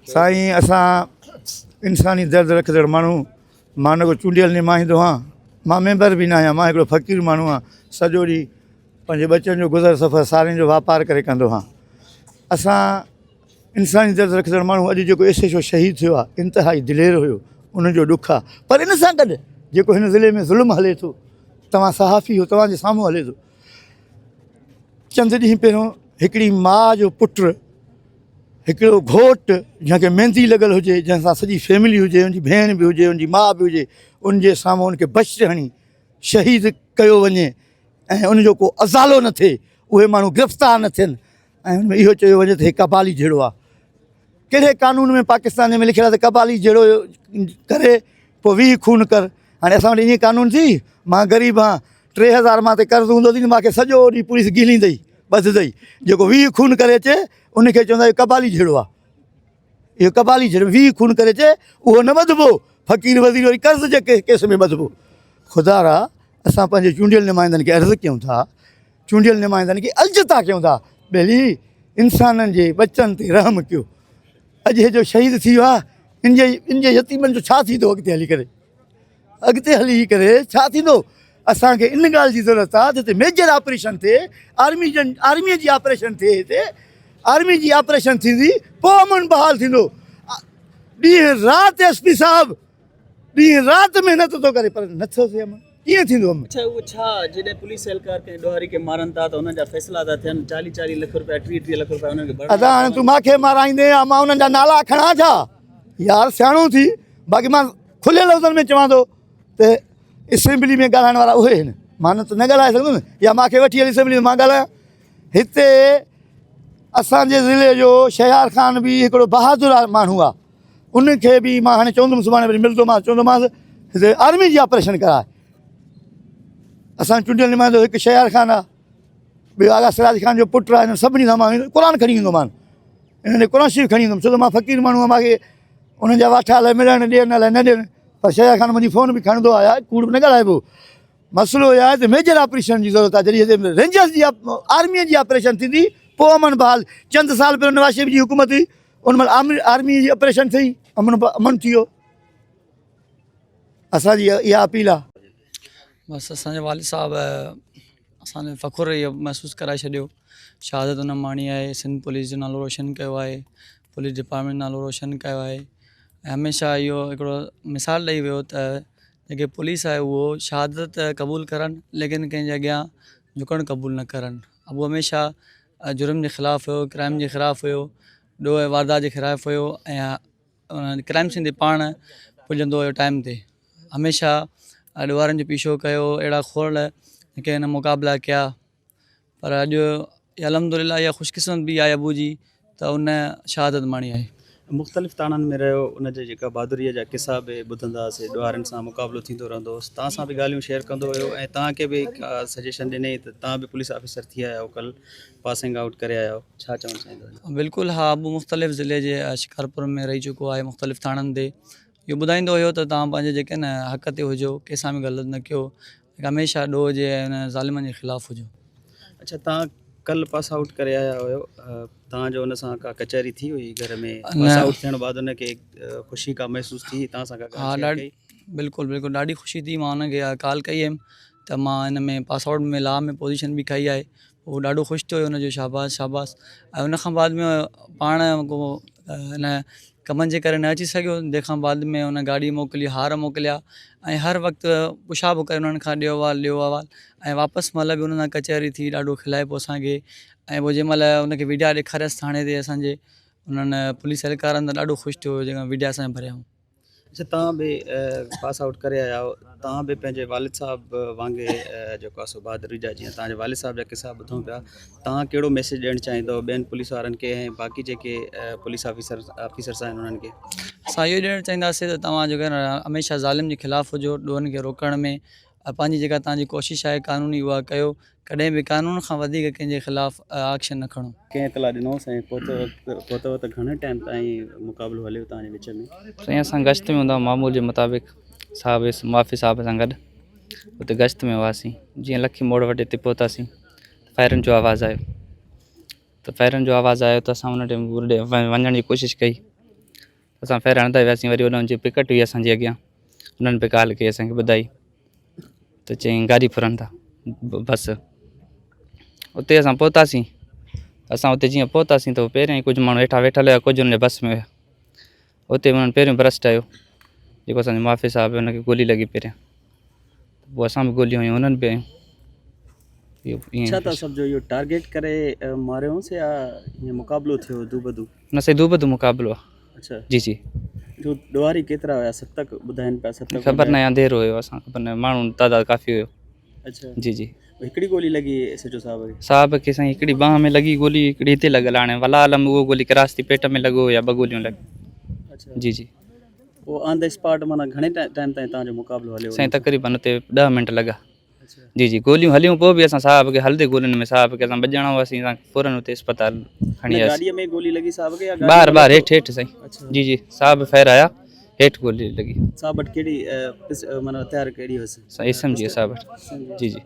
साईं असां इंसानी दर्द रखंदड़ माण्हू मां न को चूंडियल निमाईंदो आहियां, मां मेंबर बि न आहियां, मां हिकिड़ो फ़क़ीर माण्हू आहियां। सॼो ॾींहुं पंहिंजे बचनि जो गुज़र सफ़र सारियुनि जो वापारु करे कंदो आहियां। असां इंसानी दर्द रखंदड़ माण्हू अॼु जेको एसे जो शहीद थियो आहे, इंतिहाई दिलेर हुयो, उनजो ॾुखु आहे। पर इन सां गॾु जेको हिन ज़िले में ज़ुल्म हले थो, तव्हां सहाफ़ी हो, तव्हांजे साम्हूं हले थो। चंद ॾींहं पहिरियों हिकिड़ी माउ जो पुटु, हिकिड़ो घोटु जंहिंखे मेहंदी लॻल हुजे, जंहिंसां सॼी फैमिली हुजे, उनजी भेण बि हुजे, उनजी माउ बि हुजे, उनजे साम्हूं उनखे बच हणी शहीद कयो वञे ऐं उनजो को अज़ालो न थिए, उहे माण्हू गिरफ़्तार न थियनि ऐं हुन में इहो चयो वञे त हे कबाली जहिड़ो आहे। कहिड़े कानून में पाकिस्तान में लिखियलु आहे त कबाली जहिड़ो करे पोइ 20 खून कर। हाणे असां वटि ईअं कानून थी, मां ग़रीब आहियां, 3000 मां ते कर्ज़ु हूंदो थी, मूंखे सॼो ॾींहुं पुलिस ॻीलींदई ॿधदई, जेको 20 खून करे अचे उनखे चवंदा इहो कबाली जहिड़ो आहे, इहो कबाली जहिड़ो 20 खून करे अचे उहो न ॿधबो, फ़क़ीर वज़ीर वरी कर्ज़ जे केस में ॿधबो। ख़ुदा रा असां पंहिंजे चूंडियल नुमाइंदनि खे अर्ज़ु कयूं था, चूंडियल नुमाइंदनि खे अलजता कयूं था, भली इंसाननि जे बचनि ते रहम कयो। अॼु हे जो शहीद थी वियो आहे, इनजे यतीमनि जो छा थींदो अॻिते हली करे छा थींदो? असांखे इन ॻाल्हि जी ज़रूरत आहे जिते मेजर ऑपरेशन थिए, आर्मीअ जी ऑपरेशन थिए, हिते आर्मी जी ऑपरेशन थींदी, पोइ अमन बहाल थींदो। ॾींहुं राति एसपी साहिबु ॾींहुं राति महिनत थो करे, पर नथो थिए अमन, कीअं थींदो अमन? अच्छा, उहो छा जॾहिं पुलिस एहलकार कंहिं ॾोहारी खे मारनि था त हुननि जा फ़ैसिला था थियनि, 40 लख रुपया 30 लख रुपया हुननि खे अदा हाणे तूं मूंखे माराईंदे या मां उन्हनि जा नाला खणा छा? यार सियाणो थी, बाक़ी मां खुले लफ़्ज़नि में चवां थो त असेंबली में ॻाल्हाइण वारा उहे आहिनि, मां न त न ॻाल्हाए सघंदुमि, या मूंखे वठी हली असेंबली में मां ॻाल्हायां। हिते असांजे ज़िले जो शहयार ख़ान बि हिकिड़ो बहादुर माण्हू आहे, उनखे बि मां हाणे चवंदुमि, सुभाणे वरी मिलंदोमांसि, चवंदोमांसि हिते आर्मी जी ऑपरेशन कराए। असां चूंडियल नुमाइंदो हिकु शहयार ख़ान आहे, ॿियो आगा सिराज ख़ान जो पुटु आहे। हिन सभिनी सां मां क़ुर खणी ईंदो मान, हिन क़ुर शरीफ़ खणी ईंदुमि, छो त मां फ़क़ीर माण्हू आहियां, मूंखे उन्हनि जा वाठा हलाए मिलण ॾियण अलाए न ॾियण, पर शहयार ख़ान मुंहिंजी फ़ोन बि खणंदो आहे, कूड़ बि न ॻाल्हाइबो। मसइलो इहो आहे त मेजर ऑपरेशन जी ज़रूरत आहे, जॾहिं रेंजर्स जी आर्मीअ जी ऑपरेशन थींदी पोइ अमन बहाल। चंद साल पहिरियों नवाज़ शरीफ़ जी हुकूमत हुई, उन महिल आर्मी जी ऑपरेशन थी, अमन थी वियो। असांजी इहा अपील आहे। बसि असांजे वालिद साहिबु असांजो फ़ख़ुरु इहो महसूसु कराए छॾियो, शहादत हुन माणी आहे, सिंध पुलिस जो नालो रोशन कयो आहे, पुलिस डिपार्टमेंट नालो रोशन कयो आहे। ऐं हमेशह इहो हिकिड़ो मिसाल ॾेई वियो त जेके पुलिस आहे उहो शहादत क़बूल करनि, लेकिन कंहिंजे अॻियां झुकणु क़बूल न करनि। उहो हमेशह जुर्म जे ख़िलाफ़ु हुयो, क्राइम जे ख़िलाफ़ु हुयो, ॾोह वारदात जे ख़िलाफ़ु हुयो, ऐं क्राइम सीन ते पाण पुॼंदो हुयो टाइम ते। हमेशह ॾोहारनि जो पीछो कयो, अहिड़ा खोड़ जेके हिन मुक़ाबिला कया, पर अॼु अलहमदुलिल्लाह इहा ख़ुशकिस्मत बि आहे अबू जी त उन शहादत माणी आहे। मुख़्तलिफ़ ताणनि में रहियो, उनजे जेका बहादुरीअ जा किसा बि ॿुधंदासीं, ॾोहारनि सां मुक़ाबिलो थींदो रहंदो, तव्हां सां बि ॻाल्हियूं शेयर कंदो हुयो ऐं तव्हांखे बि सजेशन ॾिनई त तव्हां बि पुलिस ऑफिसर थी आया आहियो, कल्ह पासिंग आउट करे आया आहियो, छा चवणु चाहींदो? बिल्कुलु हा, अबू मुख़्तलिफ़ ज़िले जे शिकारपुर में रही चुको आहे, मुख़्तलिफ़ थाणनि ते इहो ॿुधाईंदो हुयो त तव्हां पंहिंजे जेके न हक़ ते हुजो, कंहिंसां बि ग़लति न कयो, हमेशह ॾोह जे ऐं ज़ालिमनि जे ख़िलाफ़ु हुजो। अच्छा, तव्हां कल्ह पास आउट करे आया हुयो, तव्हांजो हुन सां का कचहरी थी हुई घर में? पास आउट थियण बाद हुनखे ख़ुशी का महसूसु थी तव्हां सां? हा, बिल्कुलु बिल्कुलु ॾाढी ख़ुशी थी। मां हुनखे कॉल कई हुयमि त मां हिन में पास आउट में लॉ में पोजीशन बि खई आहे, उहो ॾाढो ख़ुशि थियो हुनजो, शाबाश शाबाश। ऐं हुनखां बाद में पाण को हिन कमनि जे करे न अची सघियो, तंहिंखां बाद में हुन गाॾी मोकिली, हार मोकिलिया ऐं हर वक़्तु पुछा बि करे उन्हनि खां ॾियो अहवाल ऐं वापसि महिल बि हुन सां कचहरी थी, ॾाढो खिलाए पियो असांखे। ऐं पोइ जंहिं महिल हुनखे वीडिया ॾेखारियसि थाणे ते असांजे, उन्हनि पुलिस एहलकारनि त ॾाढो ख़ुशि थियो जंहिं वीडिया असांजे भरियऊं। अच्छा, तव्हां बि पास आउट करे आया आहियो, तव्हां बि पंहिंजे वालिद साहिबु वांगुरु जेको आहे सो बहादुरी जा, जीअं तव्हांजे वालिद साहिब जा किसा ॿुधूं पिया, तव्हां कहिड़ो मैसेज ॾियणु चाहींदव ॿियनि पुलिस वारनि खे ऐं बाक़ी जेके पुलिस ऑफिसर्स आहिनि उन्हनि खे? असां इहो ॾियणु चाहींदासीं त तव्हां जेको आहे न हमेशह ज़ालिम जे ख़िलाफ़ु हुजो, ॾोहनि खे रोकण में पंहिंजी जेका तव्हांजी कोशिशि आहे क़ानूनी उहा कयो, कॾहिं बि कानून खां वधीक कंहिंजे ख़िलाफ़ु एक्शन न खणो। कंहिं इतला ॾिनोसीं ऐं पहुतो त घणे टाइम ताईं मुक़ाबिलो हलियो तव्हांजे विच में? साईं असां गश्त में हूंदा मामूल जे मुताबिक़, साहिब मुआफ़ी साहिब सां गॾु उते गश्त में हुआसीं। जीअं लखी मोड़ वटि हिते पहुतासीं, फायरनि जो आवाज़ु आयो त फायरनि जो आवाज़ु आयो त असां हुन टाइम वञण जी कोशिशि कई, असां फेर हणंदा वियासीं, वरी उन्हनि जी पिकट हुई असांजे अॻियां, उन्हनि पे कॉल कई असांखे ॿुधाई त चईं गाॾी फुरनि था बस। उते असां पहुतासीं, असां उते जीअं पहुतासीं त पहिरियों ई कुझु माण्हू हेठां वेठल हुया, कुझु हुन बस में हुया। उते उन्हनि पहिरियों ब्रस्ट आयो, जेको असांजो माफ़ी साहब हुनखे गोली लॻी पहिरियां, पोइ असां बि गोलियूं हयूं, हुननि बि हयूं। इहो ईअं छा था सम्झो इहो टारगेट करे मारियोसि या ईअं मुक़ाबिलो थियो दूबदू? न से दूबदू मुक़ाबिलो आहे। अच्छा, जी जी, जो ॾुआरी केतिरा हुया? 7 ॿुधाइनि पिया, 7 ख़बर न आहे, अंधेरो हुयो, असां ख़बर न आहे, माण्हू तइदाद काफ़ी हुयो। अच्छा, जी जी, हिकिड़ी गोली लॻी एसएचओ साहब खे? साहब खे साईं हिकिड़ी बांह में लॻी गोली, हिकिड़ी हिते लॻल, हाणे वला आलम उहो गोली क्रॉस थी पेट में लॻो या 2 गोलियूं लॻी। अच्छा, जी जी, पोइ ऑन द स्पॉट माना घणे टाइम ताईं तव्हांजो मुक़ाबिलो हलियो? साईं तक़रीबन हुते 10 मिंट लॻा। अच्छा, जी जी, गोलियूं हलियूं, पोइ बि असां साहब खे हलंदे गोलियुनि में साहब खे असां बॼणा हुआसीं, असां फ़ौरन हुते अस्पताल खणी हिन वियासीं। गाॾीअ में गोली लॻी साहब खे या ॿाहिरि हेठि साईं। अच्छा, जी जी, साहब फ़ैर आया, हेठि गोली लॻी। साहब वटि कहिड़ी माना हथियार कहिड़ी हुअसि? साईं एसएमजी साहब वटि। जी जी।